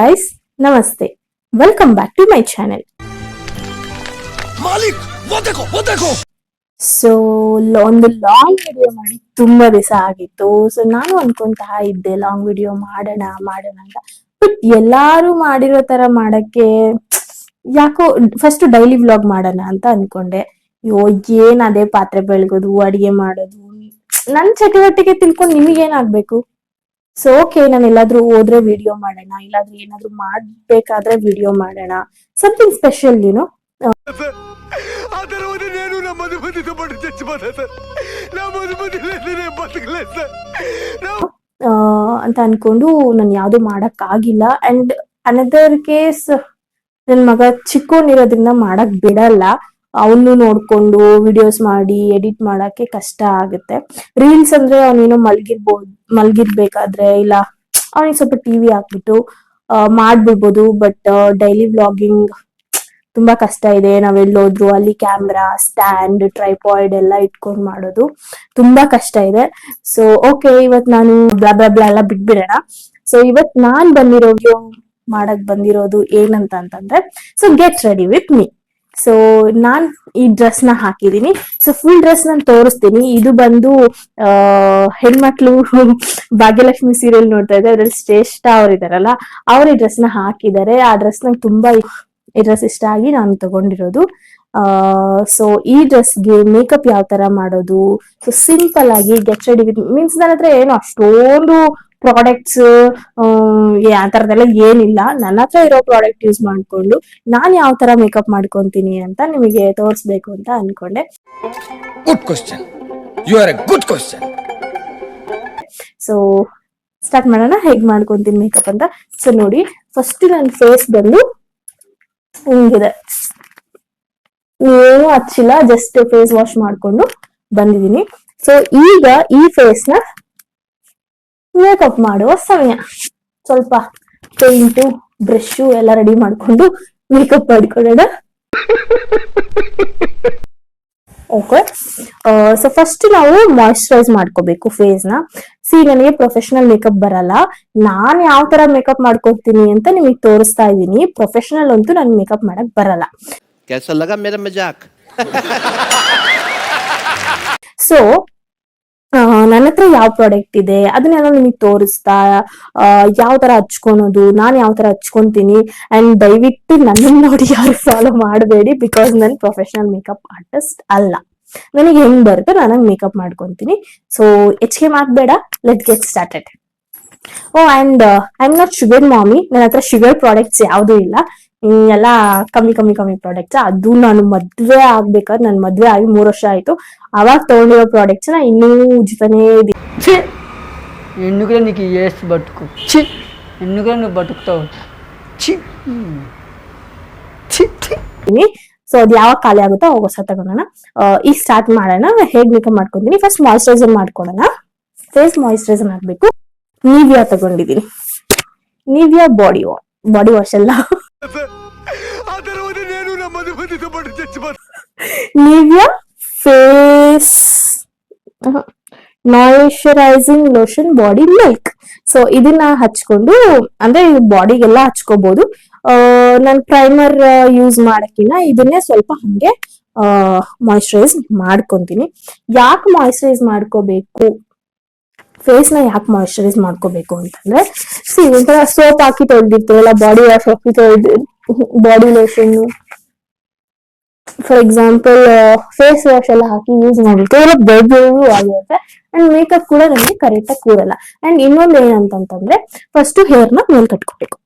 guys, Namaste. Welcome back to my channel. Malik वो देखो so ಒಂದು ಲಾಂಗ್ ವಿಡಿಯೋ ಮಾಡಿ ತುಂಬಾ ದಿವಸ ಆಗಿತ್ತು. ಸೊ ನಾನು ಅನ್ಕೊಂತಾ ಇದ್ದೆ ಲಾಂಗ್ ವಿಡಿಯೋ ಮಾಡೋಣ ಅಂತ. ಬಟ್ ಎಲ್ಲಾರು ಮಾಡಿರೋ ತರ ಮಾಡಕ್ಕೆ ಯಾಕೋ ಫಸ್ಟ್ ಡೈಲಿ ವ್ಲಾಗ್ ಮಾಡೋಣ ಅಂತ ಅನ್ಕೊಂಡೆ. ಅಯ್ಯೋ ಏನ್ ಅದೇ ಪಾತ್ರೆ ಬೆಳಗೋದು, ಅಡಿಗೆ ಮಾಡೋದು, ನನ್ ಚಟುವಟಿಕೆ ತಿಳ್ಕೊಂಡು ನಿಮಗೇನಾಗ್ಬೇಕು? ಸೊ ಓಕೆ, ನಾನು ಎಲ್ಲಾದ್ರೂ ಹೋದ್ರೆ ವಿಡಿಯೋ ಮಾಡೋಣ, ಇಲ್ಲಾದ್ರೂ ಏನಾದ್ರೂ ಮಾಡ್ಬೇಕಾದ್ರೆ ವಿಡಿಯೋ ಮಾಡೋಣ, ಸಮಥಿಂಗ್ ಸ್ಪೆಷಲ್ ಯುನೋ ಅಂತ ಅನ್ಕೊಂಡು ನಾನು ಯಾವ್ದು ಮಾಡಕ್ ಆಗಿಲ್ಲ. ಅಂಡ್ ಅನದರ್ ಕೇಸ್, ನನ್ ಮಗ ಚಿಕ್ಕೋನಿರೋದ್ರಿಂದ ಮಾಡಕ್ ಬಿಡಲ್ಲ. ಅವನು ನೋಡ್ಕೊಂಡು ವಿಡಿಯೋಸ್ ಮಾಡಿ ಎಡಿಟ್ ಮಾಡಕ್ಕೆ ಕಷ್ಟ ಆಗುತ್ತೆ. ರೀಲ್ಸ್ ಅಂದ್ರೆ ಅವನೇನೋ ಮಲ್ಗಿರ್ಬೇಕಾದ್ರೆ ಇಲ್ಲ ಅವನಿಗೆ ಸ್ವಲ್ಪ ಟಿವಿ ಹಾಕ್ಬಿಟ್ಟು ಮಾಡ್ಬಿಡ್ಬೋದು. ಬಟ್ ಡೈಲಿ ವ್ಲಾಗಿಂಗ್ ತುಂಬಾ ಕಷ್ಟ ಇದೆ. ನಾವೆಲ್ಲೋದ್ರು ಅಲ್ಲಿ ಕ್ಯಾಮ್ರಾ ಸ್ಟ್ಯಾಂಡ್ ಟ್ರೈಪಾಯ್ಡ್ ಎಲ್ಲ ಇಟ್ಕೊಂಡ್ ಮಾಡೋದು ತುಂಬಾ ಕಷ್ಟ ಇದೆ. ಸೊ ಓಕೆ, ಇವತ್ ನಾನು ಬ್ಲಾ ಬ್ಲಾ ಬ್ಲಾ ಎಲ್ಲ ಬಿಟ್ಬಿಡೋಣ. ಸೊ ಇವತ್ ನಾನ್ ಮಾಡಕ್ ಬಂದಿರೋದು ಏನಂತ ಅಂತಂದ್ರೆ, so get ready with me. So ನಾನ್ ಈ ಡ್ರೆಸ್ ನ ಹಾಕಿದೀನಿ. ಸೊ ಫುಲ್ ಡ್ರೆಸ್ ನಾನು ತೋರಿಸ್ತೀನಿ. ಇದು ಬಂದು ಹೆಣ್ಮಕ್ಳು ಭಾಗ್ಯಲಕ್ಷ್ಮಿ ಸೀರಿಯಲ್ ನೋಡ್ತಾ ಇದ್ದಾರೆ, ಅದ್ರಲ್ಲಿ ಶ್ರೇಷ್ಠ ಅವ್ರು ಇದಾರಲ್ಲ, ಅವ್ರ ಈ ಡ್ರೆಸ್ ನ ಹಾಕಿದ್ದಾರೆ. ಆ ಡ್ರೆಸ್ ನಂಗೆ ತುಂಬಾ ಈ ಡ್ರೆಸ್ ಇಷ್ಟ ಆಗಿ ನಾನು ತಗೊಂಡಿರೋದು. ಸೊ ಈ ಡ್ರೆಸ್ಗೆ ಮೇಕಪ್ ಯಾವ ತರ ಮಾಡೋದು, ಸೊ ಸಿಂಪಲ್ ಆಗಿ ಗೆಟ್ ರೆಡಿ ವಿತ್ ಮೀನ್ಸ್ ನನ್ನ ಹತ್ರ ಏನು ಅಷ್ಟೊಂದು ಪ್ರಾಡಕ್ಟ್ಸ್ ಆ ತರದೆಲ್ಲ ಏನಿಲ್ಲ. ನನ್ನ ಹತ್ರ ಇರೋ ಪ್ರಾಡಕ್ಟ್ ಯೂಸ್ ಮಾಡ್ಕೊಂಡು ನಾನ್ ಯಾವ ತರ ಮೇಕಪ್ ಮಾಡ್ಕೊಂತೀನಿ ಅಂತ ನಿಮಗೆ ತೋರಿಸ್ಬೇಕು ಅಂತ ಅನ್ಕೊಂಡೆ. Good question, you are a good question. So start ಮಾಡೋಣ ಹೇಗ್ ಮಾಡ್ಕೊಂತೀನಿ ಮೇಕಪ್ ಅಂತ. ಸೊ ನೋಡಿ, ಫಸ್ಟ್ ನನ್ನ ಫೇಸ್ ಬಂದು ಹಿಂಗಿದೆ, ಏನು ಹಚ್ಚಿಲ್ಲ, ಜಸ್ಟ್ ಫೇಸ್ ವಾಶ್ ಮಾಡ್ಕೊಂಡು ಬಂದಿದೀನಿ. ಸೊ ಈಗ ಈ ಫೇಸ್ ನ ಮೇಕಪ್ ಮಾಡುವ ಸಮಯ. ಸ್ವಲ್ಪ ಪೇಂಟು ಬ್ರಷ್ ಎಲ್ಲ ರೆಡಿ ಮಾಡ್ಕೊಂಡು ಮೇಕಪ್ ಮಾಡ್ಕೊಳ್ಳೋಣ. ಓಕೆ, ಸೊ ಫಸ್ಟ್ ನಾವು ಮಾಯಿಶ್ಚರೈಸ್ ಮಾಡ್ಕೋಬೇಕು ಫೇಸ್ ನ. ನನಗೆ ಪ್ರೊಫೆಷನಲ್ ಮೇಕಪ್ ಬರಲ್ಲ. ನಾನ್ ಯಾವ ತರ ಮೇಕಪ್ ಮಾಡ್ಕೊತೀನಿ ಅಂತ ನಿಮಗೆ ತೋರಿಸ್ತಾ ಇದ್ದೀನಿ. ಪ್ರೊಫೆಷನಲ್ ಅಂತೂ ನನ್ ಮೇಕಪ್ ಮಾಡಕ್ ಬರಲ್ಲ. ಸೊ ನನ್ನ ಹತ್ರ ಯಾವ ಪ್ರಾಡಕ್ಟ್ ಇದೆ ಅದನ್ನೆಲ್ಲ ನಿಮಗೆ ತೋರಿಸ್ತಾ ಯಾವ ತರ ಹಚ್ಕೊಳೋದು, ನಾನ್ ಯಾವ ತರ ಹಚ್ಕೊಂತೀನಿ. ಅಂಡ್ ದಯವಿಟ್ಟು ನನ್ನ ನೋಡಿ ಯಾರು ಫಾಲೋ ಮಾಡಬೇಡಿ, ಬಿಕಾಸ್ ನನ್ ಪ್ರೊಫೆಷನಲ್ ಮೇಕಪ್ ಆರ್ಟಿಸ್ಟ್ ಅಲ್ಲ. ನನಗೆ ಹೆಂಗ್ ಬರುತ್ತೆ ನಾನು ಮೇಕಪ್ ಮಾಡ್ಕೊಂತೀನಿ. ಸೊ ಹೆಚ್ಚಿಗೆ ಮಾತ್ಬೇಡ, let get started. And I am not sugar mummy. ನನ್ನ ಹತ್ರ ಶುಗರ್ ಪ್ರಾಡಕ್ಟ್ಸ್ ಯಾವ್ದು ಇಲ್ಲ. ಎಲ್ಲ ಕಮ್ಮಿ ಪ್ರಾಡಕ್ಟ್ಸ್. ಅದು ನಾನು ಮದ್ವೆ ಆಗ್ಬೇಕಾದ್ರೆ, ನನ್ ಮದ್ವೆ ಆಗಿ 3 ವರ್ಷ ಆಯ್ತು, ಅವಾಗ ತಗೊಂಡಿರೋ ಪ್ರಾಡಕ್ಟ್ಸ್ ನ ಇನ್ನೂ ಉಜ್ತಾನೇ ಇದೀನಿ. ఎందుకురా నీకు ఏస్ బతుకు చి ఎందుకురా నువ్వు బతుకుతావు చి చి ಸೊ ಅದು ಯಾವಾಗ ಖಾಲಿ ಆಗುತ್ತೋ ಅವಾಗ ಹೊಸ ತಗೋಣ. ಈಗ ಸ್ಟಾರ್ಟ್ ಮಾಡೋಣ. ಹೇಗ್ ಮೇಕಪ್ ಮಾಡ್ಕೊಂತೀನಿ. ಫಸ್ಟ್ ಮಾಯಿಶ್ಚರೈಸರ್ ಮಾಡ್ಕೊಳ್ಳೋಣ. ಫೇಸ್ ಮಾಯಿಶ್ಚರೈಸರ್ ಹಾಕ್ಬೇಕು. ನಿವಿಯಾ ತಗೊಂಡಿದೀನಿ. ನಿವಿಯಾ ಬಾಡಿ ವಾಶ್ ಅಲ್ಲ, Nivea face moisturising lotion body milk. So ಇದನ್ನ ಹಚ್ಕೊಂಡು, ಅಂದ್ರೆ ಬಾಡಿಗೆಲ್ಲ ಹಚ್ಕೋಬಹುದು. ನಾನು ಪ್ರೈಮರ್ ಯೂಸ್ ಮಾಡಕ್ಕಿನ್ನ ಇದನ್ನೇ ಸ್ವಲ್ಪ ಹಂಗೆ ಮಾಯಿಶ್ಚರೈಸ್ ಮಾಡ್ಕೊಂತೀನಿ. ಯಾಕೆ ಮಾಯಿಶ್ಚರೈಸ್ ಮಾಡ್ಕೋಬೇಕು, ಫೇಸ್ ನ ಯಾಕೆ ಮಾಯಿಶ್ಚರೈಸ್ ಮಾಡ್ಕೋಬೇಕು ಅಂತಂದ್ರೆ, ಒಂಥರ ಸೋಪ್ ಹಾಕಿ ತೊಳೆದಿರ್ತೀವಲ್ಲ, ಬಾಡಿ ವಾಶ್ ಹಾಕಿ body lotion for example face wash ಎಲ್ಲ ಹಾಕಿ ಯೂಸ್ ಮಾಡಿರ್ತೀವಿ, ಬೆಳಗ್ಗೆ ಆಗಿರುತ್ತೆ. ಅಂಡ್ ಮೇಕಪ್ ಕೂಡ ನಮಗೆ ಕರೆಕ್ಟ್ ಆಗಿ ಕೂರಲ್ಲ. ಅಂಡ್ ಇನ್ನೊಂದು ಏನಂತಂದ್ರೆ, ಫಸ್ಟ್ ಹೇರ್ ನ ಮೇಲ್ ಕಟ್ಕೋಬೇಕು.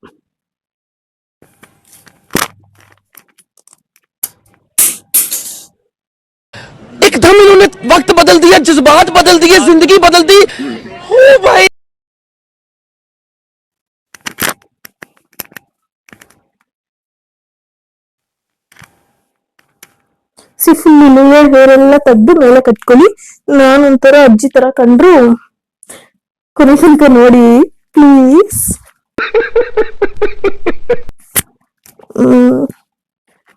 एकदम इन्होंने वक्त बदल दिया, जज्बात बदल दिए, जिंदगी बदल दी। ओ भाई, ಫುಲ್ ಹೇರ್ ಎಲ್ಲ ತೆಗ್ದು ಮೇಲೆ ಕಟ್ಕೊಳ್ಳಿ. ನಾನೊಂಥರ ಅಜ್ಜಿ ತರ ಕಂಡ್ರು ಕೊನೆ ತನಕ ನೋಡಿ ಪ್ಲೀಸ್.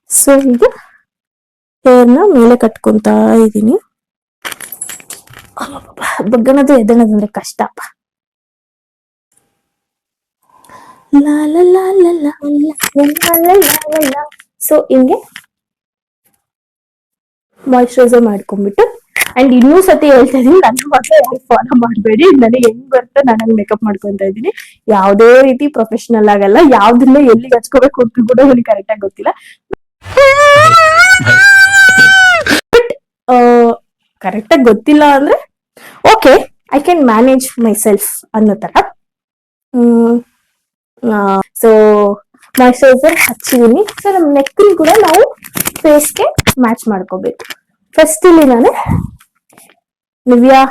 ಸೊ ಈಗ ಹೇರ್ನ ಮೇಲೆ ಕಟ್ಕೊಂತ ಇದೀನಿ. ಬಗ್ಗನದು ಎದಣದಂದ್ರೆ ಕಷ್ಟಪ್ಪ. ಲಾ ಲಾ ಲಾ ಲಾ ಲಾ ಲಾ ಲಾ ಲಾ ಲಾ. ಸೊ ಹಿಂಗೆ ಮಾಯಿಶ್ಚರೈಸರ್ ಮಾಡ್ಕೊಂಡ್ಬಿಟ್ಟು ಅಂಡ್ ಇನ್ನೂ ಸತಿ ಹೇಳ್ತಾ ಇದೀನಿ, ನನ್ನ ಮಾತ್ರ ಯಾರು ಫಾಲೋ ಮಾಡಬೇಡಿ. ನನಗೆ ಹೆಂಗ್ ಬರುತ್ತೆ ನಾನು ಮೇಕಪ್ ಮಾಡ್ಕೊಂತ ಇದ್ದೀನಿ. ಯಾವುದೇ ರೀತಿ ಪ್ರೊಫೆಷನಲ್ ಆಗಲ್ಲ. ಯಾವ್ದನ್ನ ಎಲ್ಲಿಗೆ ಹಚ್ಕೋಬೇಕು ಅಂತ ಕೂಡ ನನಗೆ ಕರೆಕ್ಟ್ ಆಗಿ ಗೊತ್ತಿಲ್ಲ. ಕರೆಕ್ಟ್ ಆಗಿ ಗೊತ್ತಿಲ್ಲ ಅಂದ್ರೆ okay, I can manage myself ಅನ್ನೋ ತರ. ಸೊ ಮಾಯಿಶ್ಚರೈಸರ್ ಹಚ್ಚಿದೀನಿ. ಸೊ ನಮ್ ನೆಕ್ ಕೂಡ ನಾವು ಫೇಸ್ಗೆ ಮ್ಯಾಚ್ ಮಾಡ್ಕೋಬೇಕು. ಫಸ್ಟ್ ಇಲ್ಲಿ ನಾನು ನಿವಿಯಾ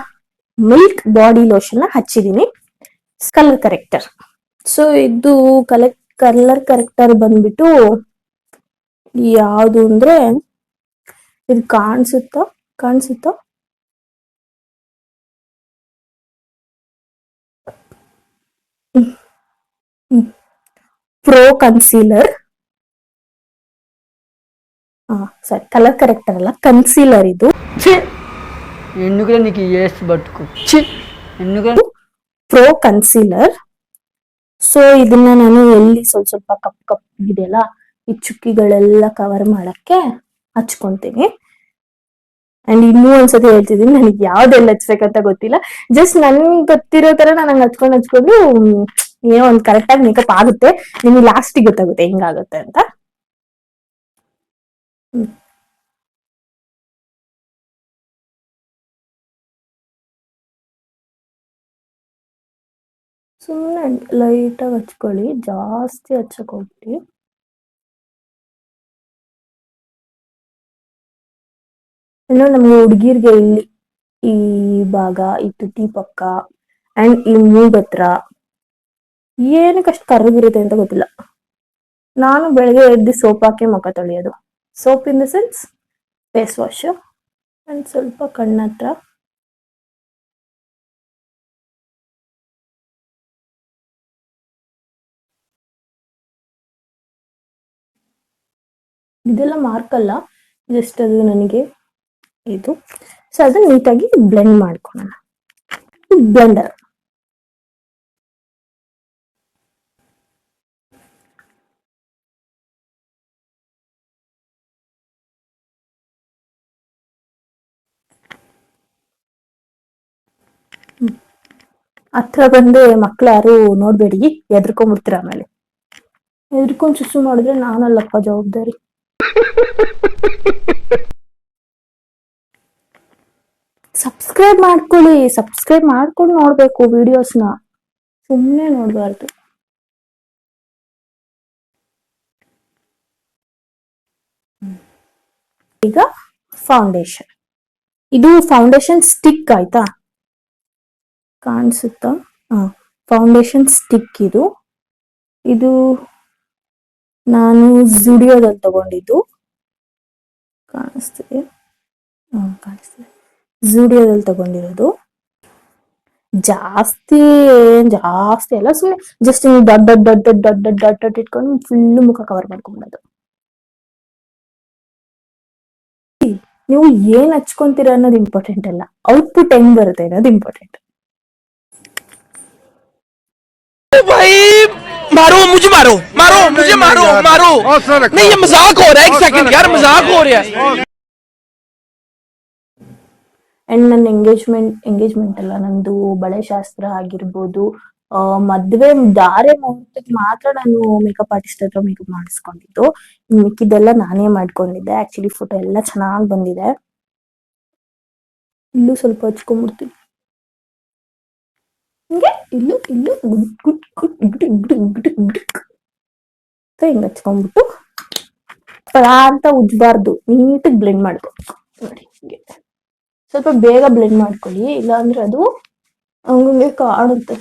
ಮಿಲ್ಕ್ ಬಾಡಿ ಲೋಷನ್ ಹಚ್ಚಿದೀನಿ, ಕಲರ್ ಕರೆಕ್ಟರ್. ಸೊ ಇದು ಕಲರ್ ಕರೆಕ್ಟರ್ ಬಂದ್ಬಿಟ್ಟು ಯಾವುದು ಅಂದ್ರೆ ಇದು ಕಾಣಿಸುತ್ತಾ pro concealer. Sorry, colour corrector ಅಲ್ಲ, ಕನ್ಸೀಲರ್ ಇದು. ఎందుకులే నీకు ఈ ఏస్ బతుకు ఛీ ఎందుకులే ಪ್ರೋ ಕನ್ಸೀಲರ್. ಸೊ ಇದನ್ನ ನಾನು ಎಲ್ಲಿ ಸ್ವಲ್ಪ ಸ್ವಲ್ಪ ಕಪ್ ಇದೆಯಲ್ಲ, ಈ ಚುಕ್ಕಿಗಳೆಲ್ಲ ಕವರ್ ಮಾಡಕ್ಕೆ ಹಚ್ಕೊಂತೀನಿ. ಅಂಡ್ ಇನ್ನೂ ಒಂದ್ಸತಿ ಹೇಳ್ತಿದೀನಿ, ನನಗೆ ಯಾವ್ದೆಲ್ಲ ಹಚ್ಬೇಕಂತ ಗೊತ್ತಿಲ್ಲ. ಜಸ್ಟ್ ನನ್ಗೆ ಗೊತ್ತಿರೋ ತರ ನಾನು ಹಂಗೆ ಹಚ್ಕೊಂಡು ಏನೋ ಒಂದ್ ಕರೆಕ್ಟ್ ಆಗಿ ಮೇಕಪ್ ಆಗುತ್ತೆ. ನಿಮ್ಗೆ ಲಾಸ್ಟಿಗೆ ಗೊತ್ತಾಗುತ್ತೆ ಹೆಂಗಾಗುತ್ತೆ ಅಂತ. ಸುಮ್ಮನೆ ಲೈಟಾಗಿ ಹಚ್ಕೊಳ್ಳಿ, ಜಾಸ್ತಿ ಹಚ್ಚಕ್ ಹೋಗ್ಬಿಡಿ. ಇನ್ನು ನಮ್ಗೆ ಹುಡುಗಿರ್ಗೆ ಇಲ್ಲಿ ಈ ಭಾಗ, ಈ ತುಟಿ ಪಕ್ಕ ಅಂಡ್ ಈ ಮೂಗತ್ರ ಏನಕ್ಕಷ್ಟು ಕರ್ರಗಿರುತ್ತೆ ಅಂತ ಗೊತ್ತಿಲ್ಲ. ನಾನು ಬೆಳಗ್ಗೆ ಎದ್ದು ಸೋಪ್ ಹಾಕಿ ಮುಖ ತೊಳೆಯೋದು. Soap in the sense face wash. And ಸ್ವಲ್ಪ ಕಣ್ಣತ್ರ ಇದೆಲ್ಲ ಮಾರ್ಕ್ ಅಲ್ಲ, ಜಸ್ಟ್ ಅದು ನನಗೆ ಇದು. ಸೊ ಅದನ್ನ ನೀಟಾಗಿ ಬ್ಲೆಂಡ್ ಮಾಡ್ಕೊಳ್ಳೋಣ. ಬ್ಲೆಂಡರ್ ಹತ್ರ ಬಂದು ಮಕ್ಳು ಯಾರು ನೋಡ್ಬೇಡಿ, ಎದ್ರಕೊಂಡ್ಬಿಡ್ತೀರ. ಆಮೇಲೆ ಎದ್ರಕೊಂಡ್ ಸುಸು ಮಾಡಿದ್ರೆ ನಾನಲ್ಲಪ್ಪ ಜವಾಬ್ದಾರಿ. ಸಬ್ಸ್ಕ್ರೈಬ್ ಮಾಡ್ಕೊಳ್ಳಿ, ಸಬ್ಸ್ಕ್ರೈಬ್ ಮಾಡ್ಕೊಂಡು ನೋಡ್ಬೇಕು ವಿಡಿಯೋಸ್ನ, ಸುಮ್ಮನೆ ನೋಡ್ಬಾರ್ದು. ಈಗ ಫೌಂಡೇಶನ್, ಇದು ಫೌಂಡೇಶನ್ ಸ್ಟಿಕ್ ಆಯ್ತಾ, ಕಾಣಿಸುತ್ತಾ? ಫೌಂಡೇಶನ್ ಸ್ಟಿಕ್ ಇದು ನಾನು ಜುಡಿಯೋದಲ್ಲಿ ತಗೊಂಡಿದ್ದು. ಕಾಣಿಸ್ತಿದೆ? ಕಾಣಿಸ್ತಿದೆ. ಜುಡಿಯೋದಲ್ಲಿ ತಗೊಂಡಿರೋದು. ಜಾಸ್ತಿ ಅಲ್ಲ, ಸುಮ್ಮನೆ ಜಸ್ಟ್ ನೀವು ದೊಡ್ಡ ದೊಡ್ಡ ದೊಡ್ಡ ದೊಡ್ಡ ದೊಡ್ಡ ಇಟ್ಕೊಂಡು ಫುಲ್ ಮುಖ ಕವರ್ ಮಾಡ್ಕೊಂಡ್ಬಿಡೋದು. ನೀವು ಏನ್ ಹಚ್ಕೊಂತೀರ ಅನ್ನೋದು ಇಂಪಾರ್ಟೆಂಟ್ ಅಲ್ಲ, ಔಟ್ಪುಟ್ ಹೆಂಗ್ ಬರುತ್ತೆ ಅನ್ನೋದು ಇಂಪಾರ್ಟೆಂಟ್. भाई मारो मुझे, मारो नहीं, ये मजाक हो रहा है. एक सेकंड यार, मजाक हो रहा है. ಅಂಡ್ ನನ್ನ ಎಂಗೇಜ್ಮೆಂಟ್ ಅಲ್ಲ, ನಂದು ಬಳೆ ಶಾಸ್ತ್ರ ಆಗಿರ್ಬೋದು, ಮದ್ವೆ ಧಾರೆ ಮುಹೂರ್ತಕ್ಕೆ ಮಾತ್ರ ನಾನು ಮೇಕಪ್ ಆರ್ಟಿಸ್ಟ್ ಹತ್ರ ಮೇಕಪ್ ಮಾಡಿಸ್ಕೊಂಡಿದ್ದು. ಮಿಕ್ಕಿದೆಲ್ಲ ನಾನೇ ಮಾಡ್ಕೊಂಡಿದ್ದೆ. ಆಕ್ಚುಲಿ ಫೋಟೋ ಎಲ್ಲ ಚೆನ್ನಾಗಿ ಬಂದಿದೆ. ಇಲ್ಲೂ ಸ್ವಲ್ಪ ಹಚ್ಕೊಂಡ್ಬಿಡ್ತೀನಿ ಹಿಂಗೆ, ಇಲ್ಲೂ ಹಿಂಗೆ ಹಚ್ಕೊಂಡ್ಬಿಟ್ಟು ಅಂತ ಉಜ್ಬಾರ್ದು, ನೀಟಾಗಿ ಬ್ಲೆಂಡ್ ಮಾಡ್ಕೊ. ನೋಡಿ ಹಿಂಗೆ ಸ್ವಲ್ಪ ಬೇಗ ಬ್ಲೆಂಡ್ ಮಾಡ್ಕೊಳ್ಳಿ, ಇಲ್ಲಾಂದ್ರೆ ಅದು ಹಂಗೆ ಕಾಣುತ್ತೆ.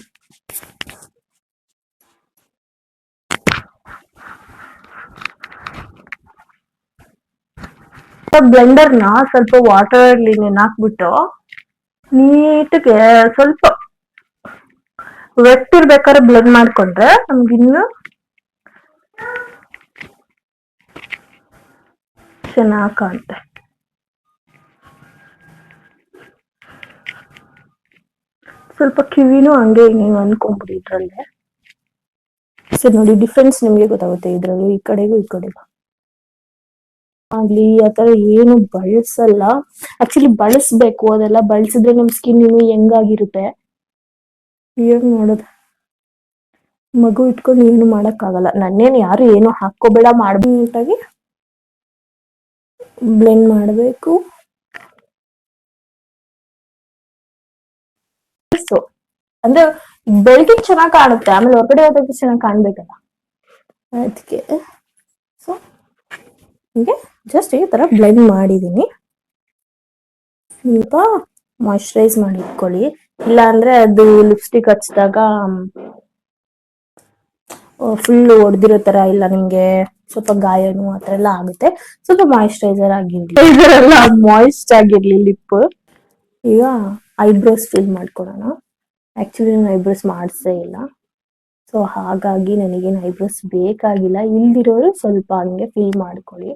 ಬ್ಲೆಂಡರ್ನ ಸ್ವಲ್ಪ ವಾಟರ್ ಅಲ್ಲಿ ನೆನಾಕ್ಬಿಟ್ಟು ನೀಟಾಗಿ ಸ್ವಲ್ಪ ವೆಟ್ ಇರ್ಬೇಕಾದ್ರೆ ಬ್ಲೆಂಡ್ ಮಾಡ್ಕೊಂಡ್ರೆ ನಮ್ಗಿನ್ನು ಚೆನ್ನಾಗಿ ಕಾಣುತ್ತೆ. ಸ್ವಲ್ಪ ಕಿವಿನೂ ಹಂಗೆ ನೀವು ಅನ್ಕೊಂಬಿಡಿ ಇದ್ರಲ್ಲೇ. ಸರಿ ನೋಡಿ, ಡಿಫ್ರೆನ್ಸ್ ನಿಮ್ಗೆ ಗೊತ್ತಾಗುತ್ತೆ ಇದ್ರಲ್ಲಿ, ಈ ಕಡೆಗೂ ಈ ಕಡೆಗೂ ಆಗ್ಲಿ ಆತರ ಏನು ಬಳಸಲ್ಲ. ಆಕ್ಚುಲಿ ಬಳಸ್ಬೇಕು, ಅದೆಲ್ಲ ಬಳಸಿದ್ರೆ ನಿಮ್ ಸ್ಕಿನ್ ಇನ್ನು ಹೆಂಗಾಗಿರುತ್ತೆ. ಏನ್ ಮಾಡೋದು, ಮಗು ಇಟ್ಕೊಂಡು ಏನು ಮಾಡಕ್ ಆಗಲ್ಲ. ನನ್ನೇನು ಯಾರು ಏನು ಹಾಕೋಬೇಡ, ನೀಟಾಗಿ ಬ್ಲೆಂಡ್ ಮಾಡಬೇಕು. ಸೊ ಅಂದ್ರೆ ಬೆಳಗ್ಗೆ ಚೆನ್ನಾಗ್ ಕಾಣುತ್ತೆ, ಆಮೇಲೆ ಹೊರಗಡೆ ಹೋದಾಗ ಚೆನ್ನಾಗ್ ಕಾಣ್ಬೇಕಲ್ಲ, ಅದಕ್ಕೆ ಸೊ ಹೀಗೆ ಜಸ್ಟ್ ಈ ತರ ಬ್ಲೆಂಡ್ ಮಾಡಿದೀನಿ. ಸ್ವಲ್ಪ ಮಾಯಿಶ್ಚರೈಸ್ ಮಾಡಿ ಇಟ್ಕೊಳ್ಳಿ, ಇಲ್ಲ ಅಂದ್ರೆ ಅದು ಲಿಪ್ಸ್ಟಿಕ್ ಹಚ್ಚಿದಾಗ ಫುಲ್ ಹೊಡೆದಿರೋ ತರ, ಇಲ್ಲ ನಿಮ್ಗೆ ಸ್ವಲ್ಪ ಗಾಯನು ಆತರ ಎಲ್ಲ ಆಗುತ್ತೆ. ಸ್ವಲ್ಪ ಮಾಯಿಶ್ಚರೈಸರ್ ಆಗಿರ್ಲಿ, ಇದರೆಲ್ಲ ಮಾಯಿಸ್ಟ್ ಆಗಿರ್ಲಿ ಲಿಪ್. ಈಗ ಐಬ್ರೋಸ್ ಫಿಲ್ ಮಾಡ್ಕೊಳ್ಳೋಣ. ಆಕ್ಚುಲಿ ನಾನು ಐಬ್ರೋಸ್ ಮಾಡಿಸೇ ಇಲ್ಲ, ಸೊ ಹಾಗಾಗಿ ನನಗೇನು ಐಬ್ರೋಸ್ ಬೇಕಾಗಿಲ್ಲ. ಇಲ್ದಿರೋರು ಸ್ವಲ್ಪ ಹಂಗೆ ಫಿಲ್ ಮಾಡ್ಕೊಳ್ಳಿ.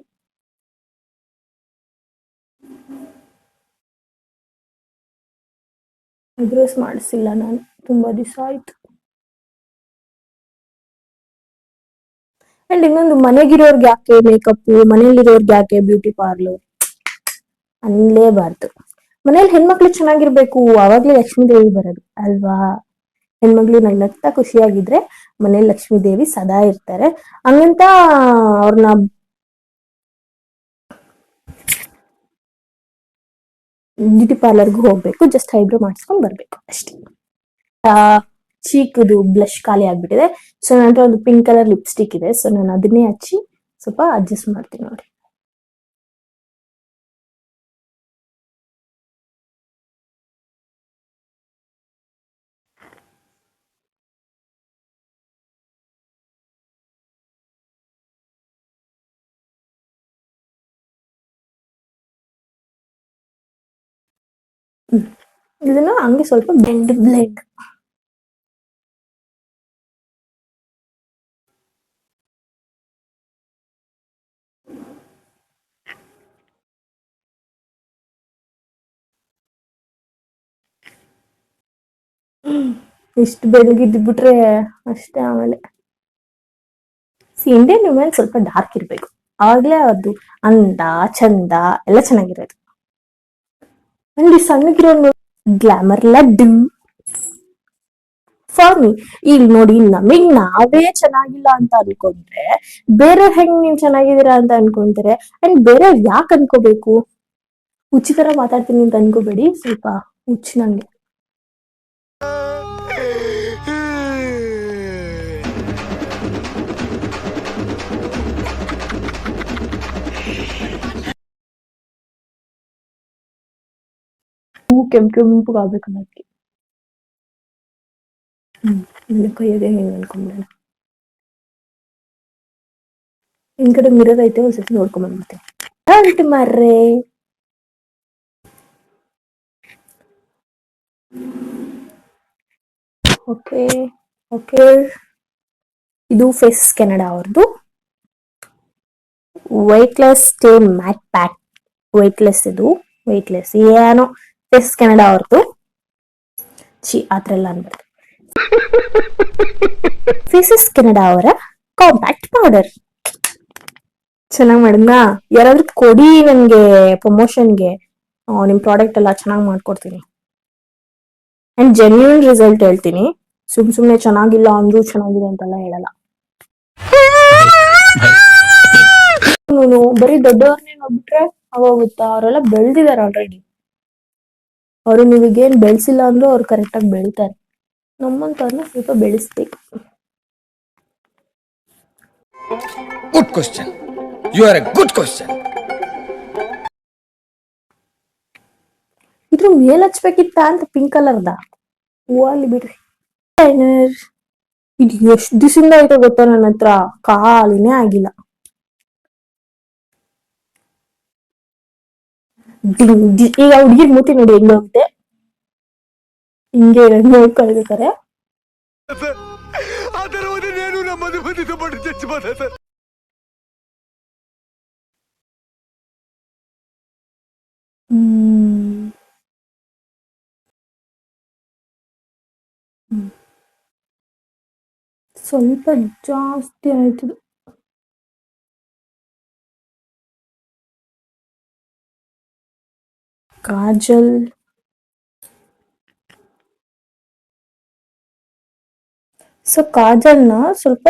ಐಬ್ರೋಸ್ ಮಾಡಿಸಿಲ್ಲ ನಾನು, ತುಂಬಾ ದಿವಸ ಆಯ್ತು. ಅಂಡ್ ಇನ್ನೊಂದು, ಮನೆಗಿರೋರ್ಗೆ ಯಾಕೆ ಮೇಕಪ್, ಮನೇಲಿರೋರ್ಗೆ ಯಾಕೆ ಬ್ಯೂಟಿ ಪಾರ್ಲರ್ ಅನ್ಲೇಬಾರ್ದು. ಮನೇಲಿ ಹೆಣ್ಮಕ್ಳು ಚೆನ್ನಾಗಿರ್ಬೇಕು, ಅವಾಗ್ಲೇ ಲಕ್ಷ್ಮೀ ದೇವಿ ಬರೋದು ಅಲ್ವಾ. ಹೆಣ್ಮಕ್ಳು ನಗ್ನಗ್ತಾ ಖುಷಿಯಾಗಿದ್ರೆ ಮನೇಲಿ ಲಕ್ಷ್ಮೀ ದೇವಿ ಸದಾ ಇರ್ತಾರೆ. ಹಂಗಂತ ಅವ್ರನ್ನ ಬ್ಯೂಟಿ ಪಾರ್ಲರ್ಗೂ ಹೋಗ್ಬೇಕು, ಜಸ್ಟ್ ಐಬ್ರೋ ಮಾಡಿಸ್ಕೊಂಡ್ ಬರ್ಬೇಕು ಅಷ್ಟೇ. ಚೀಕ್ದು ಬ್ಲಶ್ ಖಾಲಿ ಆಗ್ಬಿಟ್ಟಿದೆ, ಸೊ ನನ್ನ ಹತ್ರ ಒಂದು ಪಿಂಕ್ ಕಲರ್ ಲಿಪ್ಸ್ಟಿಕ್ ಇದೆ, ಸೊ ನಾನು ಅದನ್ನೇ ಹಚ್ಚಿ ಸ್ವಲ್ಪ ಅಡ್ಜಸ್ಟ್ ಮಾಡ್ತೀನಿ ನೋಡಿ. ಇದನ್ನ ಹಂಗೆ ಸ್ವಲ್ಪ ಬ್ಲೆಂಡ್ ಇಷ್ಟು ಬೆಳಗಿದ್ಬಿಟ್ರೆ ಅಷ್ಟೇ. ಆಮೇಲೆ ಇಂಡಿಯನ್ ವುಮೆನ್ ಸ್ವಲ್ಪ ಡಾರ್ಕ್ ಇರ್ಬೇಕು, ಆವಾಗ್ಲೇ ಅದು ಅಂದ ಚಂದ ಎಲ್ಲ ಚೆನ್ನಾಗಿರೋದು. ಅಂಡ್ ಈ ಸಣ್ಣಗಿರೋ ಗ್ಲಾಮರ್ ಲಡ್ಡು ಫಾರ್ ಮೀ. ಈಗ ನೋಡಿ, ನಮಗ್ ನಾವೇ ಚೆನ್ನಾಗಿಲ್ಲ ಅಂತ ಅನ್ಕೊಂಡ್ರೆ ಬೇರೆ ಹೆಂಗ್ ನೀವ್ ಚೆನ್ನಾಗಿದ್ದೀರಾ ಅಂತ ಅನ್ಕೊಂತಾರೆ. ಅಂಡ್ ಬೇರೆ ಯಾಕೆ ಅನ್ಕೋಬೇಕು, ಹುಚ್ಚಿತರ ಮಾತಾಡ್ತೀನಿ ಅಂತ ಅನ್ಕೋಬೇಡಿ, ಸ್ವಲ್ಪ ಹುಚ್ಚು ನಂಗೆ. ಕೆಂಪುಗಾಗ್ಬೇಕು ನನಗೆ. ಕೈಯದೇ ಹೆಂಗ್ ಅನ್ಕೊಂಡ್ಬಿಡೋಣ. ಇನ್ ಕಡೆ ಮಿರರ್ ಐತೆ, ಒಂದ್ಸತಿ ನೋಡ್ಕೊಂಡ್ ಬಂದ್ಬಿಡ್ತೀನಿ. ಅಂಟ್ ಮರ್ರೆ, ಓಕೆ ಓಕೆ. ಇದು ಫೇಸ್ ಕೆನಡಾ ಅವ್ರದ್ದು weightless stay mat pack. Weightless, ಇದು ವೈಟ್ಲೆಸ್ ಏನೋ ಫೇಸ್ ಕೆನಡಾ ಅವ್ರದ್ದು. ಆತರ ಎಲ್ಲ ಅನ್ಬಾರ್ದು. ಫೇಸಸ್ ಕೆನಡಾ ಅವರ ಕಾಂಪ್ಯಾಕ್ಟ್ ಪೌಡರ್. ಚೆನ್ನಾಗ್ ಮಾಡಿದ್ನಾ? ಯಾರಾದ್ರೂ ಕೊಡಿ ನನ್ಗೆ ಪ್ರಮೋಷನ್ಗೆ, ನಿಮ್ ಪ್ರಾಡಕ್ಟ್ ಎಲ್ಲ ಚೆನ್ನಾಗಿ ಮಾಡ್ಕೊಡ್ತೀನಿ. ಅಂಡ್ ಜೆನ್ಯೂನ್ ರಿಸಲ್ಟ್ ಹೇಳ್ತೀನಿ, ಸುಮ್ನೆ ಚೆನ್ನಾಗಿಲ್ಲ ಅಂದ್ರೂ ಚೆನ್ನಾಗಿದೆ ಅಂತೆಲ್ಲ ಹೇಳಲ್ಲ. ಬರೀ ದೊಡ್ಡವ್ರನ್ನೇ ನೋಡ್ಬಿಟ್ರೆ ಆಗೋಗುತ್ತಾ? ಅವರೆಲ್ಲ ಬೆಳ್ದಿದಾರೆ ಆಲ್ರೆಡಿ. ಅವರು ನಿಮಗೇನ್ ಬೆಳೆಸಿಲ್ಲ ಅಂದ್ರೂ ಅವ್ರು ಕರೆಕ್ಟ್ ಆಗಿ ಬೆಳಿತಾರೆ. ನಮ್ಮಂತವ್ರನ್ನ ಸ್ವಲ್ಪ ಬೆಳೆಸ್ಬೇಕು. Good question. You are a good question. ಇದ್ರ ಮೇಲ್ ಹಚ್ಬೇಕಿತ್ತ ಅಂತ ಪಿಂಕ್ ಕಲರ್ದ ಹೂವಲ್ಲಿ ಬಿಡ್ರಿ. ಲೈನರ್ ಇದು ಎಷ್ಟ್ ದಿವಸದಿಂದ ಐತೆ ಗೊತ್ತಾ ನನ್ನ ಹತ್ರ, ಖಾಲಿನೇ ಆಗಿಲ್ಲ. ಈಗ ಹುಡ್ಗಿರ್ ಮೂತಿ ನೋಡಿ ಹೆಂಗೋಗುತ್ತೆ, ಹಿಂಗೆ ನೋಡ್ಕೊಳ್ಬೇಕಾರೆ. ಸ್ವಲ್ಪ ಜಾಸ್ತಿ ಆಯ್ತದು. ಕಾಜಲ್ ಸೊ ಕಾಜಲ್ನ ಸ್ವಲ್ಪ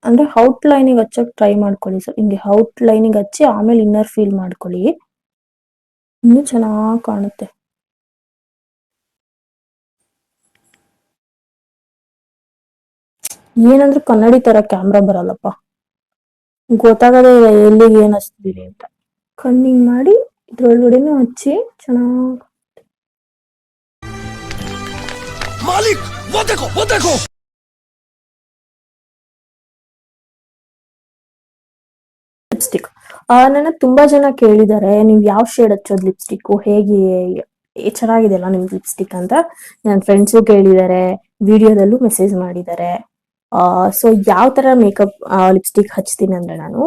ಅಂದ್ರೆ ಔಟ್ ಲೈನಿಗೆ ಹಚ್ಚಕ್ ಟ್ರೈ ಮಾಡ್ಕೊಳ್ಳಿ. ಸೊ ಹಿಂಗೆ ಔಟ್ ಲೈನಿಗೆ ಹಚ್ಚಿ ಆಮೇಲೆ ಇನ್ನರ್ ಫೀಲ್ ಮಾಡ್ಕೊಳ್ಳಿ, ಇನ್ನೂ ಚೆನ್ನಾಗಿ ಕಾಣುತ್ತೆ. ಏನಂದ್ರೆ ಕನ್ನಡಿ ತರ ಕ್ಯಾಮ್ರಾ ಬರಲ್ಲಪ್ಪ, ಗೊತ್ತಾಗದೆ ಎಲ್ಲಿಗೆ ಏನ್ ಹಚ್ತಿದೀನಿ ಅಂತ. ಕಣ್ಣಿಂಗ್ ಮಾಡಿ ಇದ್ರೊಳಗಡೆನೂ ಹಚ್ಚಿ ಚೆನ್ನಾಗಿ मालिक वो देखो ಲಿಪ್ಸ್ಟಿಕ್. ನನ್ನ ತುಂಬಾ ಜನ ಕೇಳಿದ್ದಾರೆ ನೀವು ಯಾವ ಶೇಡ್ ಹಚ್ಚೋದು ಲಿಪ್ಸ್ಟಿಕ್, ಹೇಗೆ ಚೆನ್ನಾಗಿದೆ ಅಲ್ಲ ನಿಮ್ಗೆ ಲಿಪ್ಸ್ಟಿಕ್ ಅಂತ. ನನ್ನ ಫ್ರೆಂಡ್ಸು ಕೇಳಿದ್ದಾರೆ, ವಿಡಿಯೋದಲ್ಲೂ ಮೆಸೇಜ್ ಮಾಡಿದ್ದಾರೆ. ಸೊ ಯಾವ ತರ ಮೇಕಪ್ ಲಿಪ್ಸ್ಟಿಕ್ ಹಚ್ತೀನಿ ಅಂದ್ರೆ, ನಾನು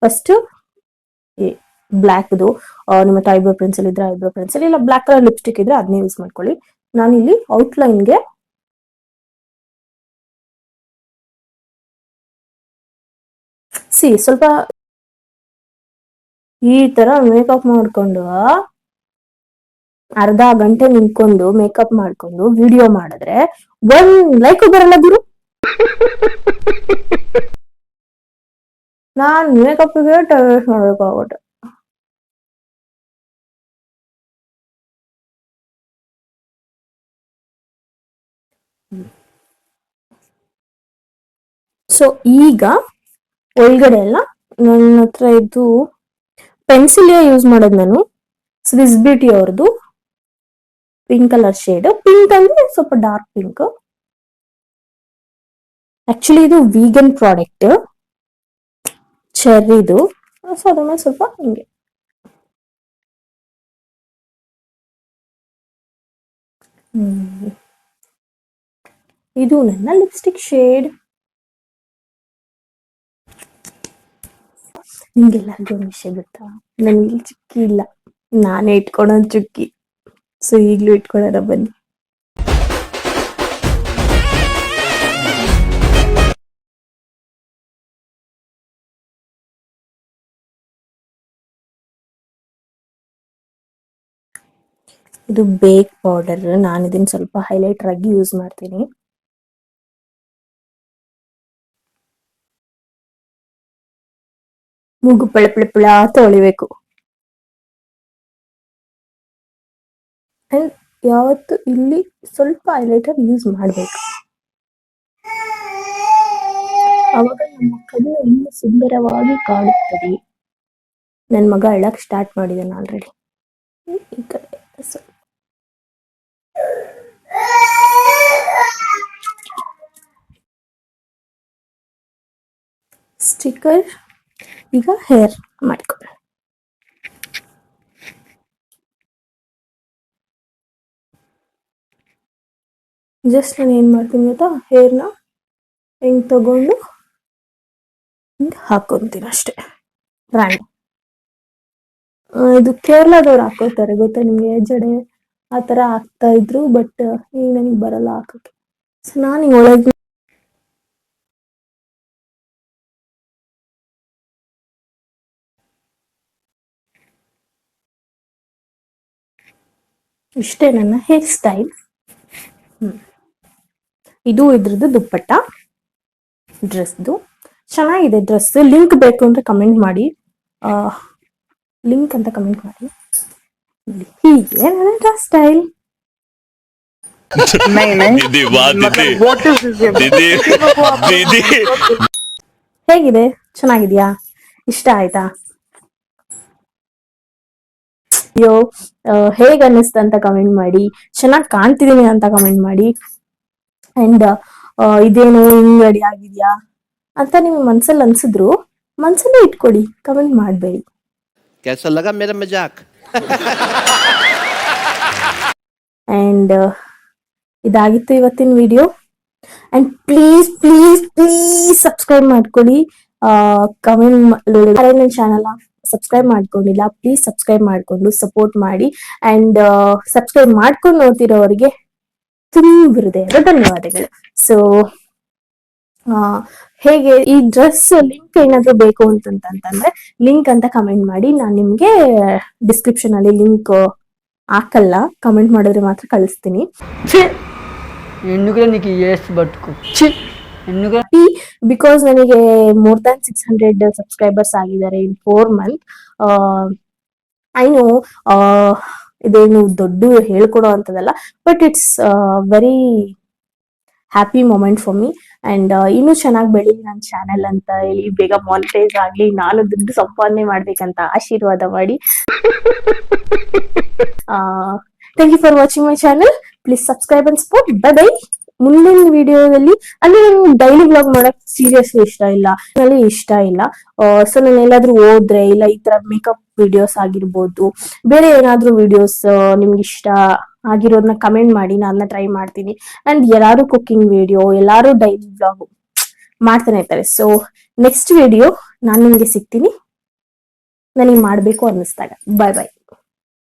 ಫಸ್ಟ್ ಬ್ಲ್ಯಾಕ್ದು ನಿಮ್ಮ ಹತ್ರ ಐಬ್ರೋ ಪೆನ್ಸಿಲ್ ಇದ್ರೆ ಐಬ್ರೋ ಪೆನ್ಸಿಲ್, ಇಲ್ಲ ಬ್ಲ್ಯಾಕ್ ಕಲರ್ ಲಿಪ್ಸ್ಟಿಕ್ ಇದ್ರೆ ಅದನ್ನೇ ಯೂಸ್ ಮಾಡ್ಕೊಳ್ಳಿ. ನಾನಿಲ್ಲಿ ಔಟ್ಲೈನ್ಗೆ ಸ್ವಲ್ಪ ಈ ತರ ಮೇಕಪ್ ಮಾಡ್ಕೊಂಡು ಅರ್ಧ ಗಂಟೆ ನಿಂತ್ಕೊಂಡು ಮೇಕಪ್ ಮಾಡ್ಕೊಂಡು ವಿಡಿಯೋ ಮಾಡಿದ್ರೆ 1 ಲೈಕ್ ಬರಲ್ಲ ಗುರು. ನಾನ್ ಮೇಕಪ್ಗೆ ಟೈಮ್ ವೇಸ್ಟ್ ಮಾಡ್ಬೇಕಾಗುತ್ತೆ. ಸೊ ಈಗ ಒಳಗಡೆ ಎಲ್ಲ ನನ್ನ ಹತ್ರ ಇದು ಪೆನ್ಸಿಲ್ ಯೂಸ್ ಮಾಡೋದು ನಾನು, ಸ್ವಿಸ್ ಬ್ಯೂಟಿ ಅವ್ರದ್ದು ಪಿಂಕ್ ಕಲರ್ ಶೇಡ್. ಪಿಂಕ್ ಅಂದ್ರೆ ಸ್ವಲ್ಪ ಡಾರ್ಕ್ ಪಿಂಕ್. ಆಕ್ಚುಲಿ ಇದು ವೀಗನ್ ಪ್ರಾಡಕ್ಟ್, ಚೆರ್ರಿದು. ಸೊ ಅದ್ರ ಮೇಲೆ ಸ್ವಲ್ಪ ಹಿಂಗೆ ಇದು ನನ್ನ ಲಿಪ್ಸ್ಟಿಕ್ ಶೇಡ್. ನಿಮ್ಗೆಲ್ಲರಿಗೂ ಒಂದು ವಿಷಯ ಗೊತ್ತಾ, ನನ್ಗೆ ಚುಕ್ಕಿ ಇಲ್ಲ, ನಾನೇ ಇಟ್ಕೊಳೋದು ಚುಕ್ಕಿ. ಸೊ ಈಗ್ಲೂ ಇಟ್ಕೊಳ್ಳೋಣ ಬನ್ನಿ. ಇದು ಬೇಕ್ ಪೌಡರ್, ನಾನು ಇದನ್ನ ಸ್ವಲ್ಪ ಹೈಲೈಟರ್ ಆಗಿ ಯೂಸ್ ಮಾಡ್ತೀನಿ. ಮೂಗು ಪಳ ಪಳ ಪಳ ತೊಳಿಬೇಕು. ಅಂಡ್ ಯಾವತ್ತು ಇಲ್ಲಿ ಸ್ವಲ್ಪ ಹೈಲೈಟರ್ ಯೂಸ್ ಮಾಡ್ಬೇಕು, ಅವಾಗ ನಮ್ಮ ಕಣ್ಣು ಇನ್ನೂ ಸುಂದರವಾಗಿ ಕಾಣುತ್ತದೆ. ನನ್ ಮಗ ಅಳಕ್ ಸ್ಟಾರ್ಟ್ ಮಾಡಿದಾನೆ ಆಲ್ರೆಡಿ. ಈ ಕಡೆ ಸ್ಟಿಕರ್. ಈಗ ಹೇರ್ ಮಾಡ್ಕೊಳ್ಳಿ. ಜಸ್ಟ್ ನಾನು ಏನ್ ಮಾಡ್ತೀನಿ ಗೊತ್ತಾ, ಹೇರ್ನ ಹಿಂಗ್ ತಗೊಂಡು ಹಿಂಗ್ ಹಾಕೊಂತೀನಿ ಅಷ್ಟೇ. ರಾಂಡ್ ಇದು ಕೇರಳದವ್ರು ಹಾಕೋತಾರೆ ಗೊತ್ತಾ ನಿಮ್ಗೆ, ಜಡೆ ಆ ತರ ಹಾಕ್ತಾ ಇದ್ರು. ಬಟ್ ಈಗ ನನಗೆ ಬರಲ್ಲ ಹಾಕಕ್ಕೆ. ಸೊ ನಾನು ಹಿಂಗ್ ಒಳಗೆ ಇಷ್ಟೇ ನನ್ನ ಹೇರ್ ಸ್ಟೈಲ್. ಇದು ಇದ್ರದ್ದು ದುಪ್ಪಟ್ಟ ಡ್ರೆಸ್ದು. ಚೆನ್ನಾಗಿದೆ ಡ್ರೆಸ್. ಲಿಂಕ್ ಬೇಕು ಅಂದ್ರೆ ಕಮೆಂಟ್ ಮಾಡಿ, ಲಿಂಕ್ ಅಂತ ಕಮೆಂಟ್ ಮಾಡಿ. ಹೀಗೆ ನನ್ನ ಡ್ರೆಸ್ ಸ್ಟೈಲ್. ಹೇಗಿದೆ, ಚೆನ್ನಾಗಿದ್ಯಾ, ಇಷ್ಟ ಆಯ್ತಾ? ಅಯ್ಯೋ ಹೇಗ್ ಅನ್ನಿಸ್ತ ಅಂತ ಕಮೆಂಟ್ ಮಾಡಿ, ಚೆನ್ನಾಗಿ ಕಾಣ್ತಿದೀನಿ ಅಂತ ಕಮೆಂಟ್ ಮಾಡಿ. ಅಂಡ್ ಇದೇನು ಹಿಂಗ್ ರೆಡಿ ಆಗಿದ್ಯಾ ಅಂತ ನಿಮ್ಗೆ ಮನ್ಸಲ್ಲಿ ಅನ್ಸಿದ್ರು ಮನ್ಸಲ್ಲೇ ಇಟ್ಕೊಡಿ, ಕಮೆಂಟ್ ಮಾಡ್ಬೇಡಿ. कैसा लगा मेरा मजाक? ಅಂಡ್ ಇದಾಗಿತ್ತು ಇವತ್ತಿನ video. And please please please subscribe ಮಾಡ್ಕೊಳ್ಳಿ. ಕಮೆಂಟ್ ನನ್ನ ಚಾನಲ್ ಸಬ್ಸ್ಕ್ರೈಬ್ ಮಾಡ್ಕೊಂಡಿಲ್ಲ, ಪ್ಲೀಸ್ ಸಬ್ಸ್ಕ್ರೈಬ್ ಮಾಡ್ಕೊಂಡು ಸಪೋರ್ಟ್ ಮಾಡಿ. ಅಂಡ್ ಸಬ್ಸ್ಕ್ರೈಬ್ ಮಾಡ್ಕೊಂಡು ನೋಡ್ತಿರೋರಿಗೆ ತುಂಬ ಹೃದಯದ ಧನ್ಯವಾದಗಳು. ಸೊ ಹೇಗೆ ಈ ಡ್ರೆಸ್ ಲಿಂಕ್ ಏನಾದ್ರು ಬೇಕು ಅಂತಂದ್ರೆ ಲಿಂಕ್ ಅಂತ ಕಮೆಂಟ್ ಮಾಡಿ. ನಾನು ನಿಮ್ಗೆ ಡಿಸ್ಕ್ರಿಪ್ಷನ್ ಅಲ್ಲಿ ಲಿಂಕ್ ಹಾಕಲ್ಲ, ಕಮೆಂಟ್ ಮಾಡಿದ್ರೆ ಮಾತ್ರ ಕಳಿಸ್ತೀನಿ. ఎందుకులే నీకు వేస్ట్ బతుకు ఛీ ఎందుకు ಬಿಕಾಸ್ ನನಗೆ ಮೋರ್ ದ್ಯಾನ್ 600 ಸಬ್ಸ್ಕ್ರೈಬರ್ಸ್ ಆಗಿದ್ದಾರೆ ಇನ್ 4 ಮಂತ್. ಐ ನೋ ಇದೇನು ದೊಡ್ಡ ಹೇಳ್ಕೊಡೋ ಅಂತದಲ್ಲ, but it's very happy moment for me. And ಇನ್ನೂ ಚೆನ್ನಾಗಿ ಬೆಳೀಲಿ ನನ್ನ ಚಾನೆಲ್ ಅಂತ ಹೇಳಿ, ಬೇಗ ಮಾನಿಟೈಸ್ ಆಗ್ಲಿ, ನಾನು ದುಡ್ಡು ಸಂಪಾದನೆ ಮಾಡ್ಬೇಕಂತ ಆಶೀರ್ವಾದ ಮಾಡಿ. Thank you for watching my channel. Please subscribe and support. Bye bye. ಮುಂದಿನ ವಿಡಿಯೋದಲ್ಲಿ ಅಂದ್ರೆ ನಂಗೆ ಡೈಲಿ ಬ್ಲಾಗ್ ಮಾಡಕ್ ಸೀರಿಯಸ್ಲಿ ಇಷ್ಟ ಇಲ್ಲ, ಸೊ ನಾನು ಎಲ್ಲಾದ್ರೂ ಹೋದ್ರೆ ಇಲ್ಲ ಈ ತರ ಮೇಕಪ್ ವಿಡಿಯೋಸ್ ಆಗಿರ್ಬೋದು, ಬೇರೆ ಏನಾದ್ರೂ ವಿಡಿಯೋಸ್ ನಿಮ್ಗೆ ಇಷ್ಟ ಆಗಿರೋದನ್ನ ಕಮೆಂಟ್ ಮಾಡಿ, ನಾನು ಟ್ರೈ ಮಾಡ್ತೀನಿ. ಅಂಡ್ ಎಲ್ಲಾರು ಕುಕಿಂಗ್ ವಿಡಿಯೋ, ಎಲ್ಲಾರು ಡೈಲಿ ಬ್ಲಾಗ್ ಮಾಡ್ತಾನೆ ಇರ್ತಾರೆ. ಸೊ ನೆಕ್ಸ್ಟ್ ವಿಡಿಯೋ ನಾನು ನಿಮ್ಗೆ ಸಿಗ್ತೀನಿ ನನಗೆ ಮಾಡ್ಬೇಕು ಅನ್ನಿಸ್ದಾಗ. ಬಾಯ್ ಬಾಯ್.